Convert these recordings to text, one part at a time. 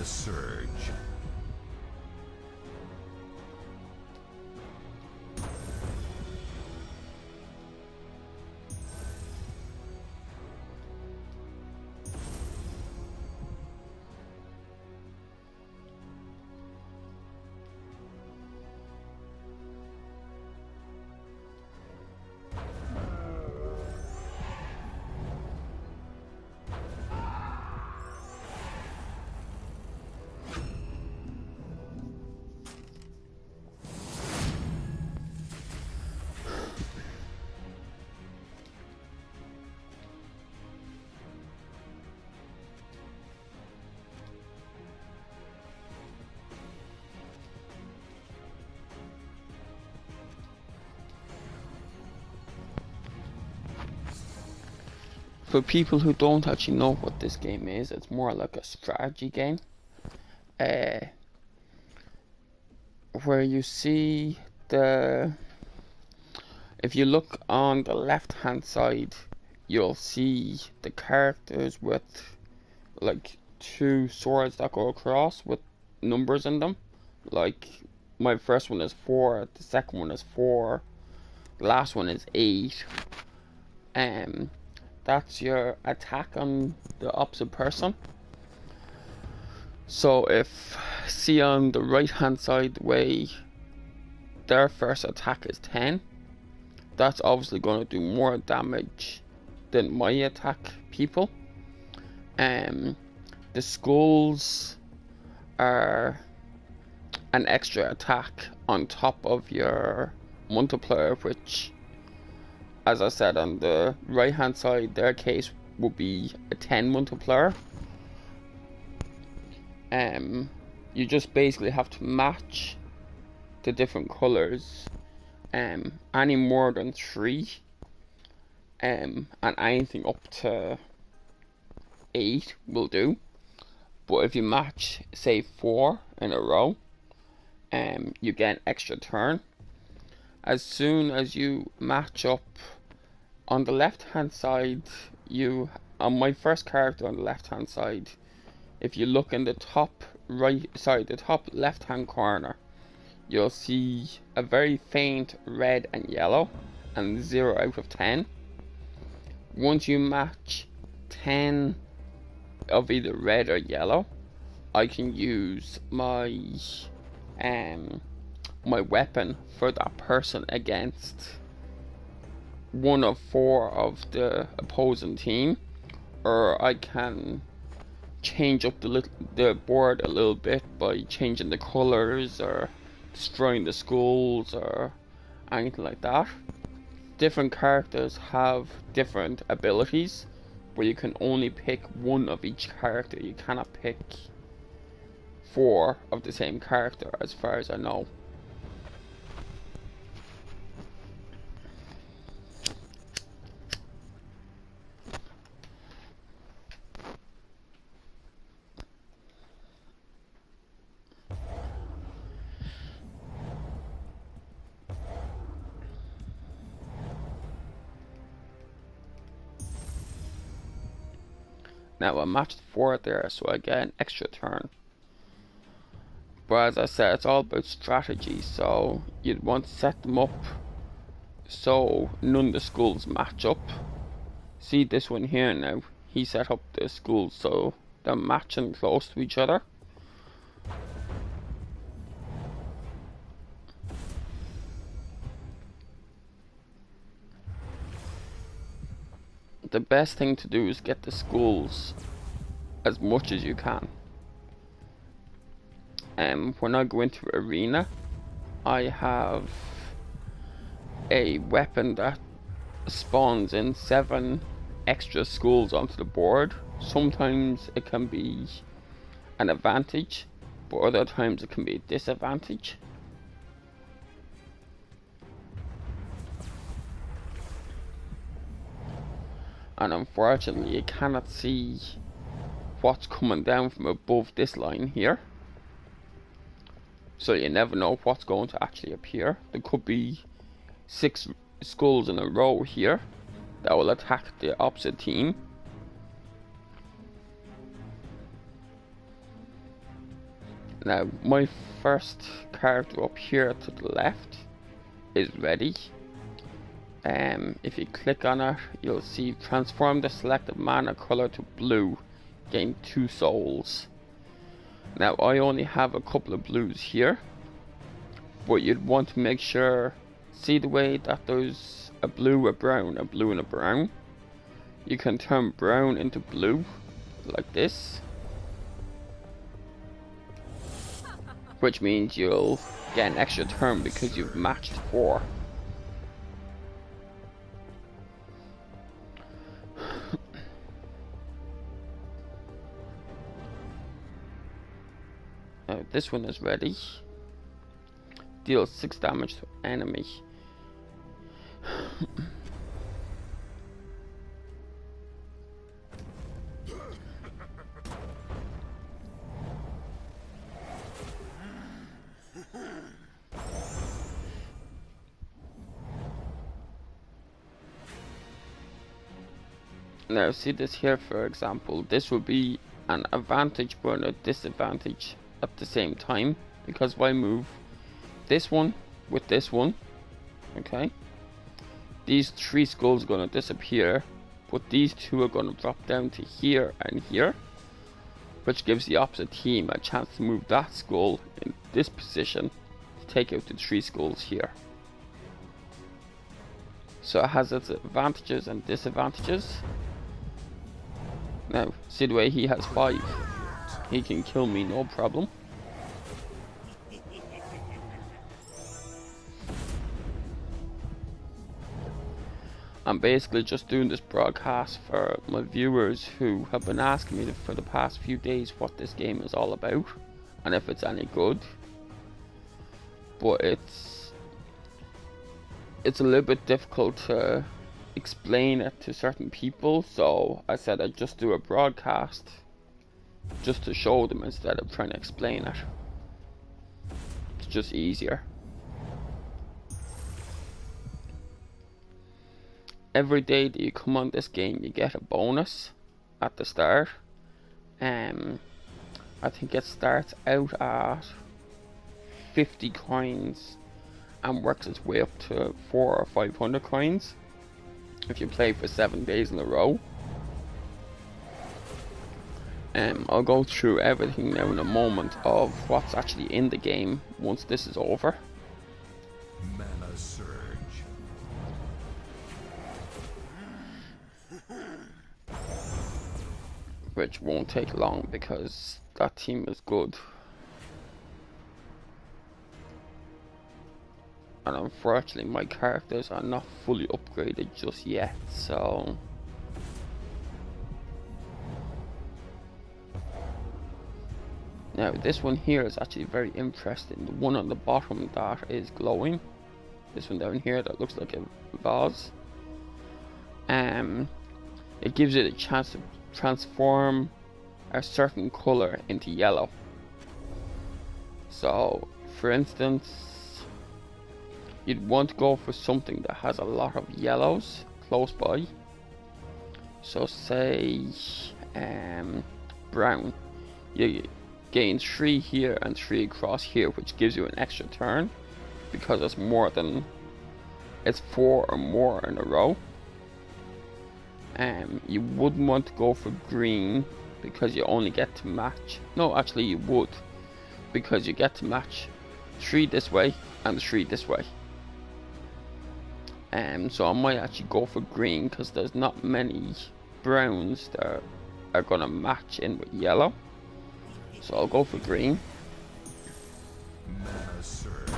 the surge. For people who don't actually know what this game is, it's more like a strategy game. Where you see if you look on the left hand side, you'll see the characters with like two swords that go across with numbers in them. Like my first one is 4, the second one is 4, the last one is 8. That's your attack on the opposite person. So if, see on the right hand side, the way their first attack is 10, that's obviously going to do more damage than my attack people. The skulls are an extra attack on top of your multiplier, which, as I said, on the right hand side, their case would be a 10 multiplier. You just basically have to match the different colours, any more than 3, and anything up to 8 will do. But if you match, say 4 in a row, you get an extra turn. As soon as you match up on the left hand side, on my first character on the left hand side, if you look in the top the top left hand corner, you'll see a very faint red and yellow and 0 out of 10. Once you match 10 of either red or yellow, I can use my my weapon for that person against one of 4 of the opposing team, or I can change up the board a little bit by changing the colors or destroying the skulls or anything like that. Different characters have different abilities, but you can only pick one of each character. You cannot pick 4 of the same character, as far as I know. Now I matched 4 there, so I get an extra turn. But as I said, it's all about strategy, so you'd want to set them up so none of the skulls match up. See this one here now, he set up the skulls so they're matching close to each other. The best thing to do is get the skulls as much as you can. When I go into arena, I have a weapon that spawns in 7 extra skulls onto the board. Sometimes it can be an advantage, but other times it can be a disadvantage. And unfortunately you cannot see what's coming down from above this line here, so you never know what's going to actually appear. There could be 6 skulls in a row here that will attack the opposite team. Now my first character up here to the left is ready. If you click on it, you'll see transform the selected mana color to blue, gain 2 souls. Now I only have a couple of blues here, but you'd want to make sure, see the way that there's a blue, a brown, a blue and a brown? You can turn brown into blue, like this. Which means you'll get an extra turn because you've matched 4. Now this one is ready. Deals 6 damage to enemy. Now see this here, for example, this will be an advantage but a disadvantage at the same time, because if I move this one with this one, okay, these 3 skulls are going to disappear, but these 2 are going to drop down to here and here, which gives the opposite team a chance to move that skull in this position to take out the 3 skulls here. So it has its advantages and disadvantages. Now, see the way he has 5. He can kill me no problem. I'm basically just doing this broadcast for my viewers who have been asking me for the past few days what this game is all about and if it's any good. But it's a little bit difficult to explain it to certain people, so I said I'd just do a broadcast just to show them instead of trying to explain it. It's just easier. Every day that you come on this game you get a bonus at the start. I think it starts out at 50 coins and works its way up to 400 or 500 coins if you play for 7 days in a row. I'll go through everything now in a moment of what's actually in the game once this is over. Mana surge. Which won't take long because that team is good. And unfortunately my characters are not fully upgraded just yet, so now this one here is actually very interesting. The one on the bottom that is glowing, this one down here that looks like a vase, it gives it a chance to transform a certain color into yellow. So for instance, you'd want to go for something that has a lot of yellows close by. So say brown, you gain 3 here and 3 across here, which gives you an extra turn because it's more than, it's 4 or more in a row. You wouldn't want to go for green because you only get to match, no actually you would, because you get to match 3 this way and 3 this way. So I might actually go for green because there's not many browns that are gonna match in with yellow. So I'll go for green. Mana surge.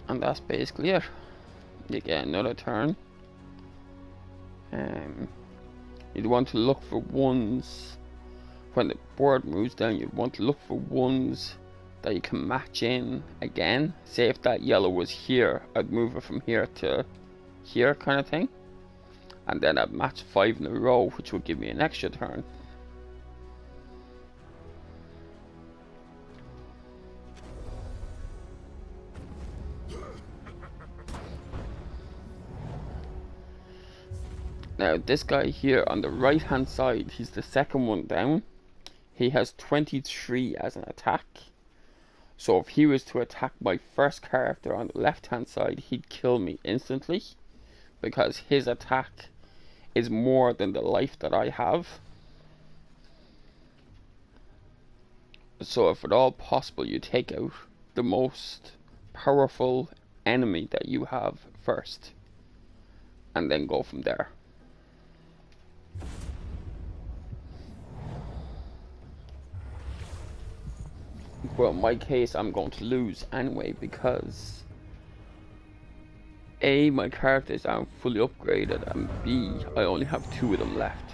And that's basically it. You get another turn. You'd want to look for ones, when the board moves down, you'd want to look for ones that you can match in again. Say if that yellow was here, I'd move it from here to here kind of thing, and then I'd match 5 in a row, which would give me an extra turn. Now this guy here on the right hand side, he's the second one down. he has 23 as an attack. So if he was to attack my first character on the left hand side, he'd kill me instantly, because his attack is more than the life that I have. So if at all possible, you take out the most powerful enemy that you have first, and then go from there. Well, in my case, I'm going to lose anyway, because A, my characters aren't fully upgraded, and B, I only have 2 of them left.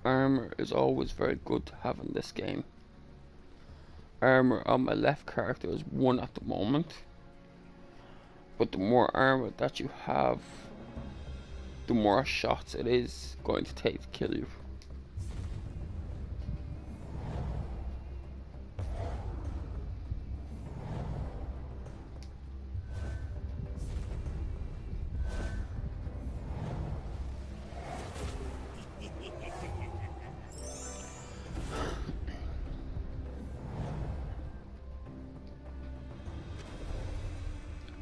Armor is always very good to have in this game. Armor on my left character is 1 at the moment, but the more armor that you have, the more shots it is going to take to kill you.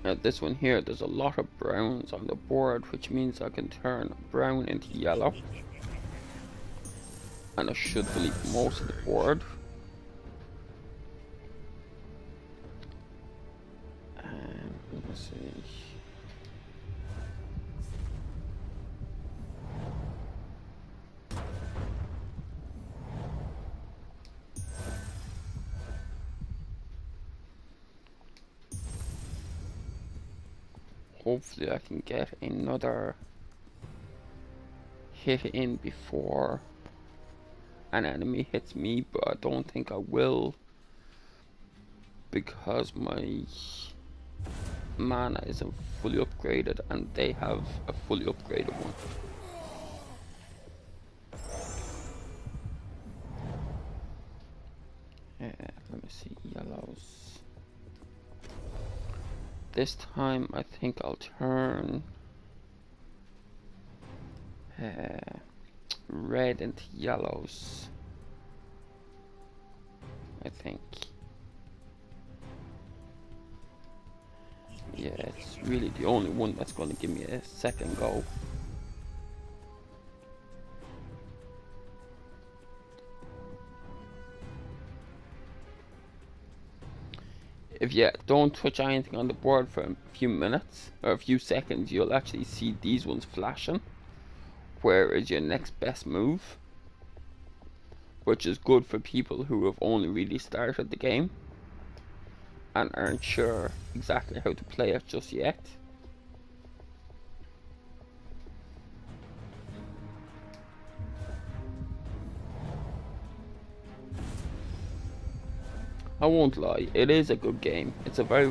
Now this one here, there's a lot of browns on the board, which means I can turn brown into yellow, and I should delete most of the board. Let's see. Hopefully I can get another hit in before an enemy hits me, but I don't think I will, because my mana isn't fully upgraded and they have a fully upgraded one. Let me see, yellows. This time I think I'll turn red into yellows, I think. Yeah, it's really the only one that's going to give me a second go. If you don't touch anything on the board for a few minutes or a few seconds, you'll actually see these ones flashing. Where is your next best move? Which is good for people who have only really started the game and aren't sure exactly how to play it just yet. I won't lie, it is a good game. It's a very